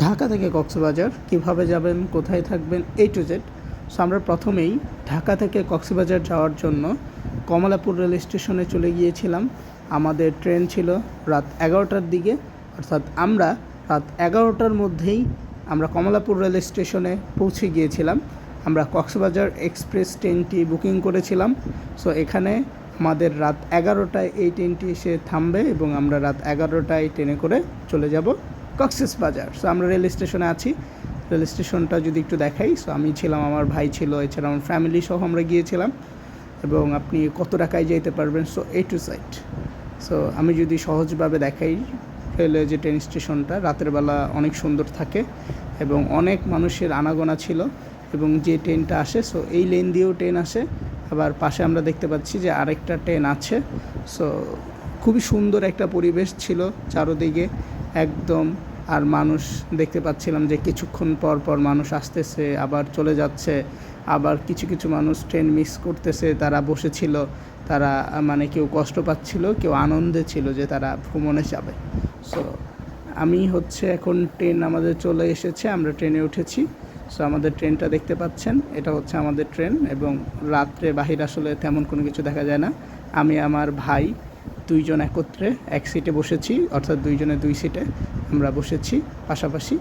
ঢাকা থেকে কক্সবাজার কিভাবে যাবেন, কোথায় থাকবেন, A to Z। সো আমরা প্রথমেই ঢাকা থেকে কক্সবাজার যাওয়ার জন্য কমলাপুর রেল স্টেশনে চলে গিয়েছিলাম। আমাদের ট্রেন ছিল রাত 11টার দিকে, অর্থাৎ আমরা রাত 11টার মধ্যেই আমরা কমলাপুর রেল স্টেশনে পৌঁছে গিয়েছিলাম। আমরা কক্সবাজার এক্সপ্রেস ট্রেনটি বুকিং করেছিলাম। সো এখানে আমাদের রাত 11টায় এই ট্রেনটি এসে থামবে এবং আমরা রাত 11টায় ট্রেনে করে চলে যাব কক্সবাজার। সো আমরা রেল স্টেশনে আছি। রেল স্টেশনটা যদি একটু দেখাই, সো আমি ছিলাম, আমার ভাই ছিল, এছাড়া আমার ফ্যামিলি সহ আমরা গিয়েছিলাম। এবং আপনি কত টাকায় যেতে পারবেন, so A to Z। So আমি যদি সহজভাবে দেখাই, রেলের যে ট্রেন স্টেশনটা রাতের বেলা অনেক সুন্দর থাকে এবং অনেক মানুষের আনাগোনা ছিল। এবং যে ট্রেনটা আসে, সো এই লেন দিয়েও ট্রেন আসে, আবার পাশে আমরা দেখতে পাচ্ছি যে আরেকটা ট্রেন আছে। সো খুবই সুন্দর একটা পরিবেশ ছিল চারদিকে একদম। আর মানুষ দেখতে পাচ্ছিলাম যে কিছুক্ষণ পর পর মানুষ আসতেছে, আবার চলে যাচ্ছে, আবার কিছু কিছু মানুষ ট্রেন মিস করতেছে, তারা বসেছিল, তারা মানে কেউ কষ্ট পাচ্ছিল, কেউ আনন্দে ছিল যে তারা ভ্রমণে যাবে। সো আমি হচ্ছে এখন ট্রেন আমাদের চলে এসেছে, আমরা ট্রেনে উঠেছি। সো আমাদের ট্রেনটা দেখতে পাচ্ছেন, এটা হচ্ছে আমাদের ট্রেন। এবং রাত্রে বাহির আসলে তেমন কোনো কিছু দেখা যায় না। আমি আমার ভাই দুইজন একত্রে এক সিটে বসেছি, অর্থাৎ দুইজনে দুই সিটে আমরা বসেছি পাশাপাশি।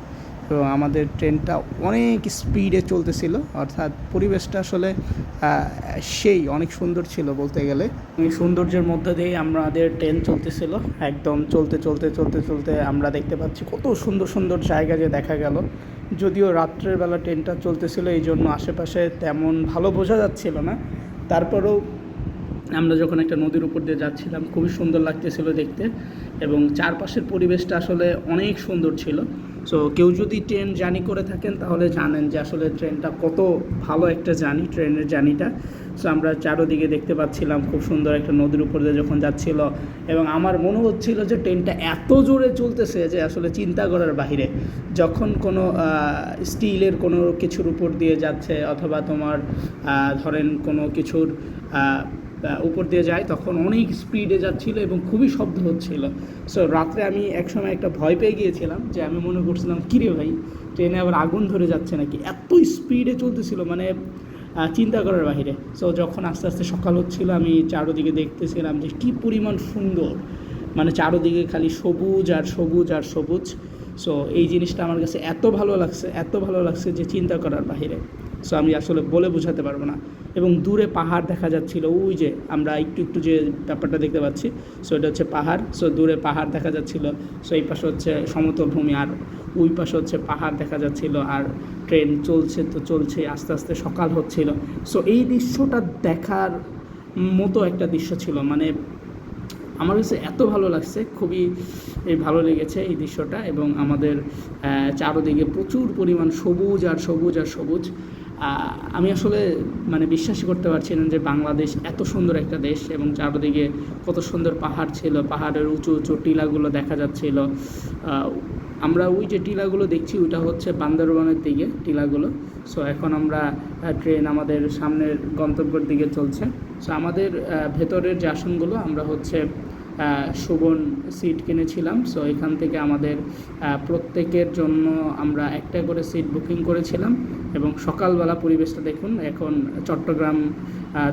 তো আমাদের ট্রেনটা অনেক স্পিডে চলতেছিল, অর্থাৎ পরিবেশটা আসলে সেই অনেক সুন্দর ছিল বলতে গেলে। এই সৌন্দর্যের মধ্যে দিয়েই আমাদের ট্রেন চলতেছিল, একদম চলতে চলতে চলতে চলতে আমরা দেখতে পাচ্ছি কত সুন্দর সুন্দর জায়গা যে দেখা গেল। যদিও রাত্রের বেলা ট্রেনটা চলতেছিল, এই জন্য আশেপাশে তেমন ভালো বোঝা যাচ্ছিল না। তারপরেও আমরা যখন একটা নদীর উপর দিয়ে যাচ্ছিলাম, খুবই সুন্দর লাগতেছিল দেখতে এবং চারপাশের পরিবেশটা আসলে অনেক সুন্দর ছিল। সো কেউ যদি ট্রেন জার্নি করে থাকেন তাহলে জানেন যে আসলে ট্রেনটা কত ভালো একটা জার্নি, ট্রেনের জার্নিটা। সো আমরা চারোদিকে দেখতে পাচ্ছিলাম খুব সুন্দর একটা নদীর উপর দিয়ে যখন যাচ্ছিল, এবং আমার মনে হচ্ছিল যে ট্রেনটা এত জোরে চলতেছে যে আসলে চিন্তা করার বাইরে। যখন কোনো স্টিলের কোনো কিছুর উপর দিয়ে যাচ্ছে, অথবা তোমার ধরেন কোনো কিছুর উপর দিয়ে যায়, তখন অনেক স্পিডে যাচ্ছিলো এবং খুবই শব্দ হচ্ছিল। সো রাত্রে আমি একসময় একটা ভয় পেয়ে গিয়েছিলাম, যে আমি মনে করছিলাম কিরে ভাই, ট্রেনে আবার আগুন ধরে যাচ্ছে নাকি, এত স্পিডে চলতেছিল, মানে চিন্তা করার বাহিরে। সো যখন আস্তে আস্তে সকাল হচ্ছিল, আমি চারোদিকে দেখতেছিলাম যে কী পরিমাণ সুন্দর, মানে চারোদিকে খালি সবুজ আর সবুজ আর সবুজ। সো এই জিনিসটা আমার কাছে এত ভালো লাগছে, এত ভালো লাগছে যে চিন্তা করার বাহিরে। সো আমি আসলে বলে বোঝাতে পারবো না। এবং দূরে পাহাড় দেখা যাচ্ছিল, ওই যে আমরা একটু একটু যে ব্যাপারটা দেখতে পাচ্ছি, সো এটা হচ্ছে পাহাড়। সো দূরে পাহাড় দেখা যাচ্ছিল। সো এই পাশে হচ্ছে সমতল ভূমি, আর ওই পাশে হচ্ছে পাহাড় দেখা যাচ্ছিল। আর ট্রেন চলছে তো চলছে, আস্তে আস্তে সকাল হচ্ছিল। সো এই দৃশ্যটা দেখার মতো একটা দৃশ্য ছিল, মানে আমার কাছে এত ভালো লাগছে, খুবই ভালো লেগেছে এই দৃশ্যটা। এবং আমাদের চারোদিকে প্রচুর পরিমাণ সবুজ আর সবুজ আর সবুজ। আমি আসলে মানে বিশ্বাসই করতে পারছি না যে বাংলাদেশ এত সুন্দর একটা দেশ, এবং চারদিকে কত সুন্দর পাহাড় ছিল, পাহাড়ের উঁচু উঁচু টিলাগুলো দেখা যাচ্ছিল। আমরা ওই যে টিলাগুলো দেখছি, ওইটা হচ্ছে বান্দরবানের দিকে টিলাগুলো। সো এখন আমরা ট্রেন আমাদের সামনের গন্তব্যের দিকে চলছে। সো আমাদের ভেতরের যে আসনগুলো, আমরা হচ্ছে সুবন সিট কিনেছিলাম। সো এখান থেকে আমাদের প্রত্যেকের জন্য আমরা একটা করে সিট বুকিং করেছিলাম। এবং সকালবেলা পরিবেশটা দেখুন, এখন চট্টগ্রাম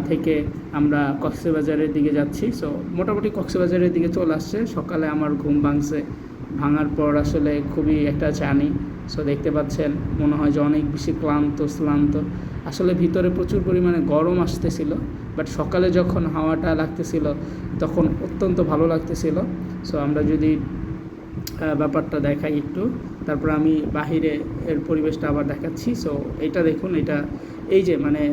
থেকে আমরা কক্সবাজারের দিকে যাচ্ছি। সো মোটামুটি কক্সবাজারের দিকে চলে আসছে। সকালে আমার ঘুম ভাঙছে, ভাঙার পর আসলে খুবই একটা জার্নি। সো দেখতে পাচ্ছেন, মনে হয় যে অনেক বেশি ক্লান্ত। আসলে ভিতরে প্রচুর পরিমাণে গরম আসতেছিল, বাট সকালে যখন হাওয়াটা লাগতেছিল তখন অত্যন্ত ভালো লাগতেছিল। সো আমরা যদি ব্যাপারটা দেখাই একটু, তারপর আমি বাহিরে এর পরিবেশটা আবার দেখাচ্ছি। সো এটা দেখুন, এটা এই যে মানে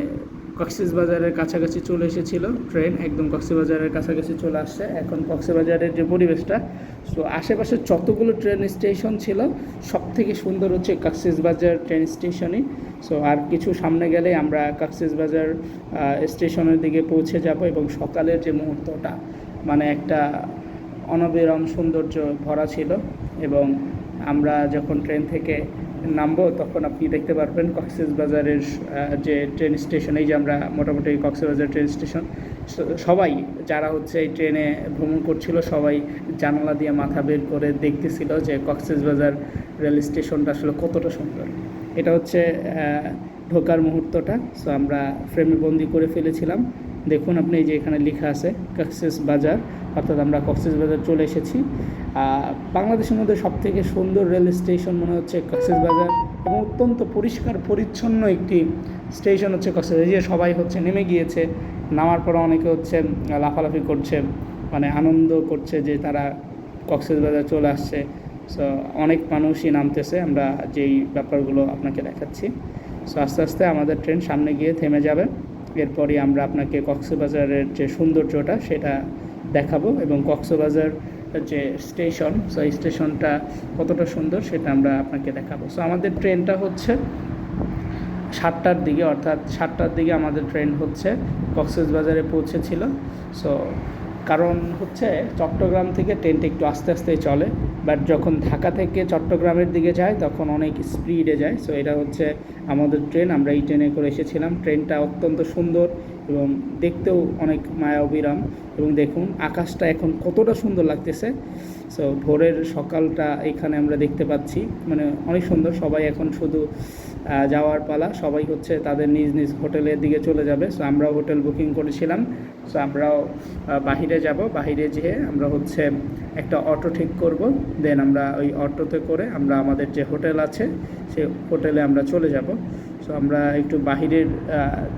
কক্সবাজারের কাছাকাছি চলে এসেছিল ট্রেন, একদম কক্সবাজারের কাছাকাছি চলে আসছে এখন কক্সবাজারের যে পরিবেশটা। সো আশেপাশে যতগুলো ট্রেন স্টেশন ছিল, সব থেকে সুন্দর হচ্ছে কক্সবাজার ট্রেন স্টেশনই। সো আর কিছু সামনে গেলে আমরা কক্সবাজার স্টেশনের দিকে পৌঁছে যাব। এবং সকালের যে মুহূর্তটা, মানে একটা অনবিরাম সৌন্দর্য ভরা ছিল। এবং আমরা যখন ট্রেন থেকে নামবো, তখন আপনি দেখতে পারবেন কক্সবাজারের যে ট্রেন স্টেশন, এই যে আমরা মোটামুটি কক্সবাজার ট্রেন স্টেশন, সবাই যারা হচ্ছে এই ট্রেনে ভ্রমণ করছিল সবাই জানালা দিয়ে মাথা বের করে দেখতেছিল যে কক্সবাজার রেল স্টেশনটা আসলে কতটা সুন্দর। এটা হচ্ছে ঢোকার মুহূর্তটা। সো আমরা ফ্রেমে বন্দি করে ফেলেছিলাম। দেখুন আপনি যে এখানে লেখা আছে কক্সবাজার, অর্থাৎ আমরা কক্সবাজার চলে এসেছি। বাংলাদেশের মধ্যে সবথেকে সুন্দর রেল স্টেশন মনে হচ্ছে কক্সবাজার, এবং অত্যন্ত পরিষ্কার পরিচ্ছন্ন একটি স্টেশন হচ্ছে কক্সবাজার। যে সবাই হচ্ছে নেমে গিয়েছে, নামার পর অনেকে হচ্ছে লাফালাফি করছে, মানে আনন্দ করছে যে তারা কক্সবাজার চলে আসছে। সো অনেক মানুষই নামতেছে, আমরা যেই ব্যাপারগুলো আপনাকে দেখাচ্ছি। সো আস্তে আস্তে আমাদের ট্রেন সামনে গিয়ে থেমে যাবে, এরপরই আমরা আপনাকে কক্সবাজারের যে সৌন্দর্যটা সেটা দেখাবো, এবং কক্সবাজার যে স্টেশন, সো এই স্টেশনটা কতটা সুন্দর সেটা আমরা আপনাকে দেখাবো। সো আমাদের ট্রেনটা হচ্ছে 7টার দিকে, অর্থাৎ 7টার দিকে আমাদের ট্রেন হচ্ছে কক্সবাজারে পৌঁছেছিল। সো কারণ হচ্ছে চট্টগ্রাম থেকে ট্রেনটা একটু আস্তে আস্তেই চলে, বাট যখন ঢাকা থেকে চট্টগ্রামের দিকে যায় তখন অনেক স্পিডে যায়। সো এটা হচ্ছে আমাদের ট্রেন, আমরা এই ট্রেনে করে এসেছিলাম। ট্রেনটা অত্যন্ত সুন্দর এবং দেখতেও অনেক মায়া অবিরাম, এবং দেখুন আকাশটা এখন কতটা সুন্দর লাগতেছে। সো ভোরের সকালটা এখানে আমরা দেখতে পাচ্ছি, মানে অনেক সুন্দর। সবাই এখন শুধু যাওয়ার পালা, সবাই হচ্ছে তাদের নিজ নিজ হোটেলের দিকে চলে যাবে। সো আমরাও হোটেল বুকিং করেছিলাম। সো আমরাও বাহিরে যাব, বাহিরে যেয়ে আমরা হচ্ছে একটা অটো ঠিক করব, দেন আমরা ওই অটোতে করে আমরা আমাদের যে হোটেল আছে সেই হোটেলে আমরা চলে যাব। সো আমরা একটু বাহিরের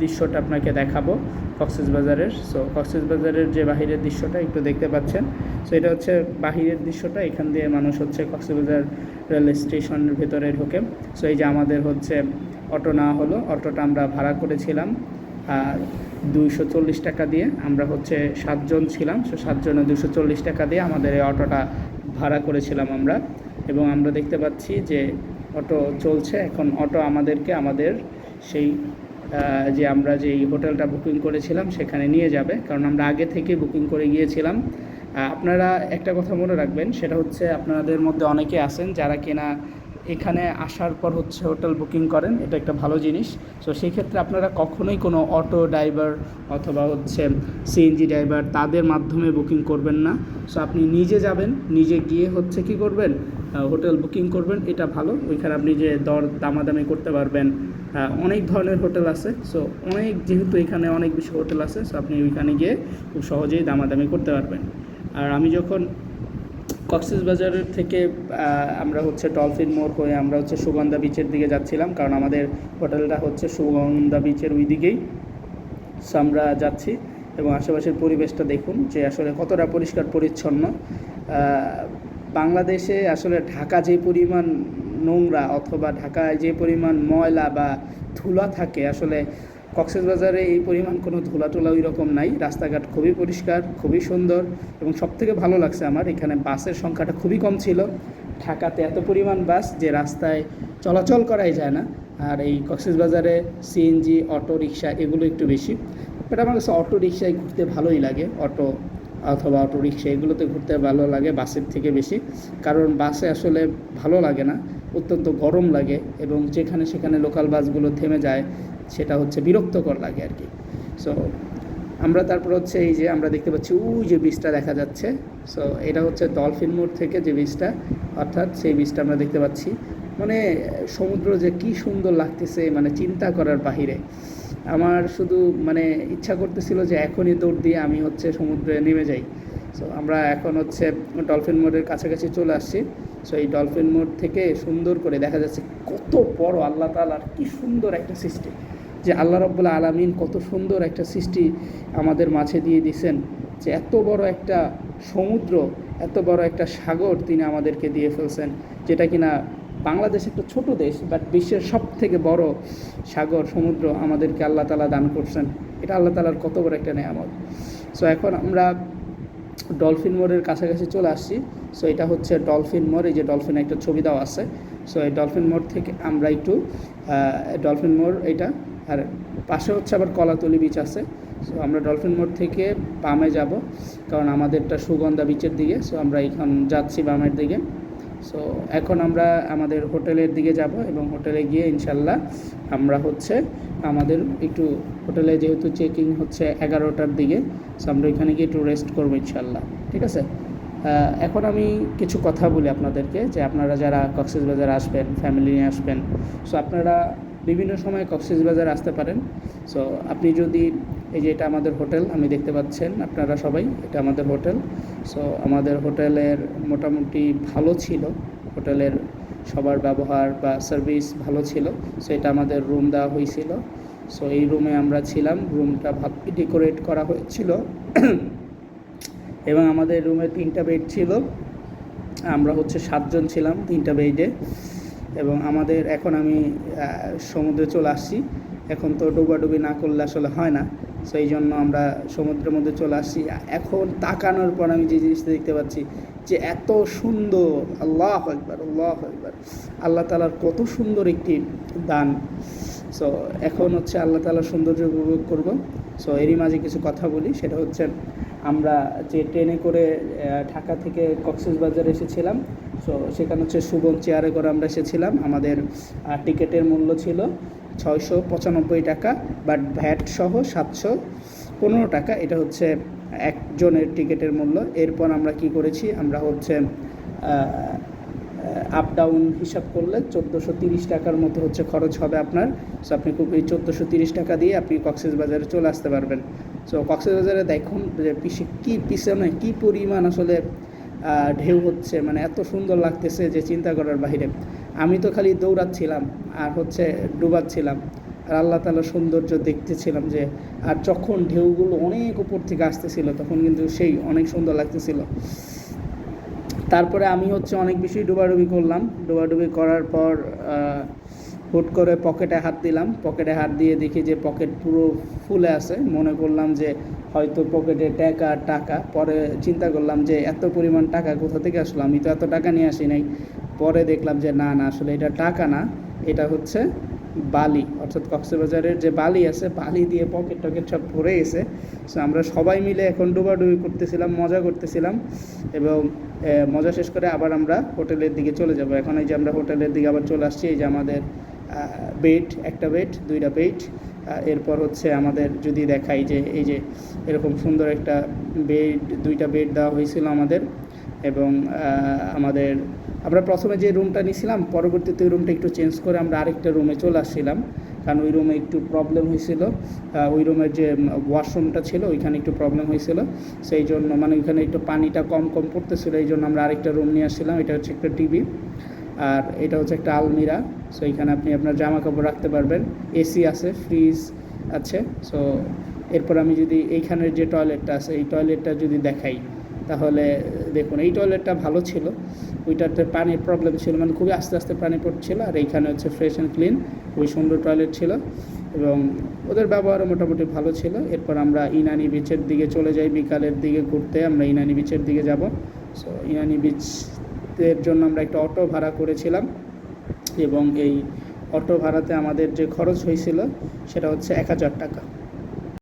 দৃশ্যটা আপনাকে দেখাবো কক্সবাজারের। সো কক্সবাজারের যে বাহিরের দৃশ্যটা একটু দেখতে পাচ্ছেন। সো এটা হচ্ছে বাহিরের দৃশ্যটা, এখান দিয়ে মানুষ হচ্ছে কক্সবাজার রেল স্টেশনের ভেতরে ঢোকে। সো এই যে আমাদের হচ্ছে অটো নেওয়া হলো, অটোটা আমরা ভাড়া করেছিলাম আর 240 টাকা দিয়ে। আমরা হচ্ছে 7 জন ছিলাম, সো 7 জনে 240 টাকা দিয়ে আমাদের এই অটোটা ভাড়া করেছিলাম আমরা। এবং আমরা দেখতে পাচ্ছি যে অটো চলছে এখন। অটো আমাদেরকে আমাদের সেই যে আমরা যেই হোটেলটা বুকিং করেছিলাম সেখানে নিয়ে যাবে, কারণ আমরা আগে থেকে বুকিং করে গিয়েছিলাম। আপনারা একটা কথা মনে রাখবেন, সেটা হচ্ছে আপনাদের মধ্যে অনেকে আছেন যারা কিনা এখানে আসার পর হচ্ছে হোটেল বুকিং করেন, এটা একটা ভালো জিনিস। সো সেই ক্ষেত্রে আপনারা কখনোই কোনো অটো ড্রাইভার অথবা হচ্ছে সিএনজি ড্রাইভার তাদের মাধ্যমে বুকিং করবেন না। সো আপনি নিজে যাবেন, নিজে গিয়ে হচ্ছে কি করবেন, হোটেল বুকিং করবেন, এটা ভালো। ওইখানে আপনি যে দর দামাদামি করতে পারবেন, অনেক ধরনের হোটেল আছে। সো যেহেতু এখানে অনেক বেশি হোটেল আছে, সো আপনি ওইখানে গিয়ে খুব সহজেই দামাদামি করতে পারবেন। আর আমি যখন কক্সবাজারের থেকে আমরা হচ্ছে ডলফিন মোড় হয়ে আমরা হচ্ছে সুগন্ধা বিচের দিকে যাচ্ছিলাম, কারণ আমাদের হোটেলটা হচ্ছে সুগন্ধা বিচের ওই দিকেই। সো আমরা যাচ্ছি এবং আশেপাশের পরিবেশটা দেখুন যে আসলে কতটা পরিষ্কার পরিচ্ছন্ন। বাংলাদেশে আসলে ঢাকা যে পরিমাণ নোংরা অথবা ঢাকায় যে পরিমাণ ময়লা বা ধুলা থাকে, আসলে কক্সবাজারে এই পরিমাণ কোনো ধুলা টোলা ওই রকম নাই। রাস্তাঘাট খুবই পরিষ্কার, খুবই সুন্দর, এবং সবথেকে ভালো লাগছে আমার এখানে বাসের সংখ্যাটা খুবই কম ছিল। ঢাকাতে এত পরিমাণ বাস যে রাস্তায় চলাচল করাই যায় না, আর এই কক্সবাজারে সিএনজি অটো রিক্সা এগুলো একটু বেশি। বাট আমার কাছে অটো রিক্সায় ঘুরতে ভালোই লাগে, অটো অথবা অটো রিক্সা এগুলোতে ঘুরতে ভালো লাগে বাসের থেকে বেশি। কারণ বাসে আসলে ভালো লাগে না, অত্যন্ত গরম লাগে, এবং যেখানে সেখানে লোকাল বাসগুলো থেমে যায়, সেটা হচ্ছে বিরক্তকর লাগে আর কি। সো আমরা তারপর হচ্ছে এই যে আমরা দেখতে পাচ্ছি ওই যে বীজটা দেখা যাচ্ছে। সো এটা হচ্ছে ডলফিন মোড় থেকে যে বীজটা, অর্থাৎ সেই বীজটা আমরা দেখতে পাচ্ছি। মানে সমুদ্র যে কি সুন্দর লাগতেছে, মানে চিন্তা করার বাহিরে। আমার শুধু মানে ইচ্ছা করতেছিল যে এখনই দৌড় দিয়ে আমি হচ্ছে সমুদ্রে নেমে যাই। সো আমরা এখন হচ্ছে ডলফিন মোড়ের কাছাকাছি চলে আসছি। সো এই ডলফিন মোড় থেকে সুন্দর করে দেখা যাচ্ছে কত বড় আল্লাহ তাআলার কি সুন্দর একটা সৃষ্টি, যে আল্লাহ রাব্বুল আলামিন কত সুন্দর একটা সৃষ্টি আমাদের মাঝে দিয়ে দিয়েছেন, যে এত বড় একটা সমুদ্র, এত বড় একটা সাগর তিনি আমাদেরকে দিয়ে ফেলছেন, যেটা কিনা বাংলাদেশ একটা ছোট দেশ, বাট বিশ্বের সব থেকে বড় সাগর সমুদ্র আমাদেরকে আল্লাহ তাআলা দান করছেন। এটা আল্লাহ তাআলার কত বড় একটা নেয়ামত। সো এখন আমরা ডলফিন মোড়ের কাছাকাছি চলে আসছি। সো এটা হচ্ছে ডলফিন মোড়, এই যে ডলফিনের একটা ছবি দেওয়া আছে। সো এই ডলফিন মোড় থেকে আমরা একটু ডলফিন মোড় এটা, আর পাশে হচ্ছে আবার কলাতলি বিচ আছে। সো আমরা ডলফিন মোড় থেকে বামে যাব, কারণ আমাদেরটা সুগন্ধা বিচের দিকে। সো আমরা এখন যাচ্ছি বামের দিকে। সো এখন আমরা আমাদের হোটেলের দিকে যাব এবং হোটেলে গিয়ে ইনশাল্লাহ আমরা হচ্ছে আমাদের একটু হোটেলে যেহেতু চেকিং হচ্ছে 11টার দিকে, সো আমরা এখানে গিয়ে একটু রেস্ট করবো ইনশাল্লাহ। ঠিক আছে, এখন আমি কিছু কথা বলি আপনাদেরকে যে আপনারা যারা কক্সবাজার আসবেন, ফ্যামিলি নিয়ে আসবেন, সো আপনারা বিভিন্ন সময় কক্সবাজার আসতে পারেন। সো আপনি যদি এই যে এটা আমাদের হোটেল, আমি দেখতে পাচ্ছেন আপনারা সবাই, এটা আমাদের হোটেল। সো আমাদের হোটেলের মোটামুটি ভালো ছিল, হোটেলের সবার ব্যবহার বা সার্ভিস ভালো ছিল। সো এটা আমাদের রুম দেওয়া হয়েছিল। সো এই রুমে আমরা ছিলাম, রুমটা ভালোই ডেকোরেট করা হয়েছিল এবং আমাদের রুমে 3টা বেড ছিল, আমরা হচ্ছে 7 জন ছিলাম 3টা বেডে। এবং আমাদের এখন আমি সমুদ্রে চলে আসছি, এখন তো ডুবাডুবি না করলে আসলে হয় না, সেই জন্য আমরা সমুদ্রের মধ্যে চলে আসছি। এখন তাকানোর পর আমি যে জিনিসটা দেখতে পাচ্ছি যে এত সুন্দর, আল্লাহু আকবার, আল্লাহু আকবার, আল্লাহ তাআলার কত সুন্দর একটি দান। সো এখন হচ্ছে আল্লাহ তাআলার সৌন্দর্য উপভোগ করব। সো এরই মাঝে কিছু কথা বলি, সেটা হচ্ছে আমরা যে ট্রেনে করে ঢাকা থেকে কক্সবাজার এসেছিলাম, সো সেখানে হচ্ছে সুবন চেয়ারে করে আমরা এসেছিলাম। আমাদের টিকিটের মূল্য ছিল 695 টাকা, বাট ভ্যাট সহ 715 টাকা, এটা হচ্ছে একজনের টিকিটের মূল্য। এরপর আমরা কি করেছি, আমরা হচ্ছে আপ ডাউন হিসাব করলে 1430 টাকার মতো হচ্ছে খরচ হবে আপনার। সো আপনি খুব এই 1430 টাকা দিয়ে আপনি কক্সবাজারে চলে আসতে পারবেন। সো কক্সবাজারে দেখুন যে পিছনে কী পরিমাণ আসলে ঢেউ হচ্ছে, মানে এত সুন্দর লাগতেছে যে চিন্তা করার বাইরে। আমি তো খালি দৌড়াচ্ছিলাম আর হচ্ছে ডুবাচ্ছিলাম আর আল্লাহ তাআলার সৌন্দর্য দেখতেছিলাম যে, আর যখন ঢেউগুলো অনেক উপর থেকে আসতেছিল তখন কিন্তু সেই অনেক সুন্দর লাগতেছিল। তারপরে আমি হচ্ছে অনেক বেশি ডুবাডুবি করলাম, ডুবাডুবি করার পর হুট করে পকেটে হাত দিলাম, পকেটে হাত দিয়ে দেখি যে পকেট পুরো ফুলে আছে। মনে করলাম যে হয়তো পকেটে টাকা, পরে চিন্তা করলাম যে এত পরিমাণ টাকা কোথা থেকে আসলো, আমি তো এত টাকা নিয়ে আসি নাই। পরে দেখলাম যে না আসলে এটা টাকা না, এটা হচ্ছে বালি, অর্থাৎ কক্সবাজারের যে বালি আছে, বালি দিয়ে পকেট সব ভরে গেছে। সো আমরা সবাই মিলে এখন ডুবাডুবি করতেছিলাম, মজা করতেছিলাম এবং মজা শেষ করে আবার আমরা হোটেলের দিকে চলে যাব। এখন এই যে আমরা হোটেলের দিকে আবার চলে আসছি, এই যে আমাদের বেড, একটা বেড, 2টা বেড। এরপর হচ্ছে আমাদের যদি দেখাই যে এই যে এরকম সুন্দর একটা বেড, 2টা বেড দেওয়া হয়েছিল আমাদের। এবং আমরা প্রথমে যে রুমটা নিয়েছিলাম, পরবর্তীতে ওই রুমটা একটু চেঞ্জ করে আমরা আরেকটা রুমে চলে আসছিলাম, কারণ ওই রুমে একটু প্রবলেম হয়েছিল। ওই রুমের যে ওয়াশরুমটা ছিল ওইখানে একটু প্রবলেম হয়েছিল, সেই জন্য মানে ওইখানে একটু পানিটা কম পড়তেছিল, এই জন্য আমরা আরেকটা রুম নিয়ে আসছিলাম। এটা হচ্ছে একটা টিভি আর এটা হচ্ছে একটা আলমিরা। সো এইখানে আপনি আপনার জামা কাপড় রাখতে পারবেন, এসি আছে, ফ্রিজ আছে। সো এরপর আমি যদি এইখানের যে টয়লেটটা আছে, এই টয়লেটটা যদি দেখাই, তাহলে দেখুন এই টয়লেটটা ভালো ছিল, ওইটাতে পানির প্রবলেম ছিল, মানে খুবই আস্তে আস্তে পানি পড়ছিল। আর এইখানে হচ্ছে ফ্রেশ অ্যান্ড ক্লিন, খুবই সুন্দর টয়লেট ছিল এবং ওদের ব্যবহারও মোটামুটি ভালো ছিল। এরপর আমরা ইনানি বিচের দিকে চলে যাই, বিকালের দিকে ঘুরতে আমরা ইনানি বিচের দিকে যাব। সো ইনানি বিচের জন্য আমরা একটা অটো ভাড়া করেছিলাম এবং এই অটো ভাড়াতে আমাদের যে খরচ হয়েছিল সেটা হচ্ছে 1000 টাকা।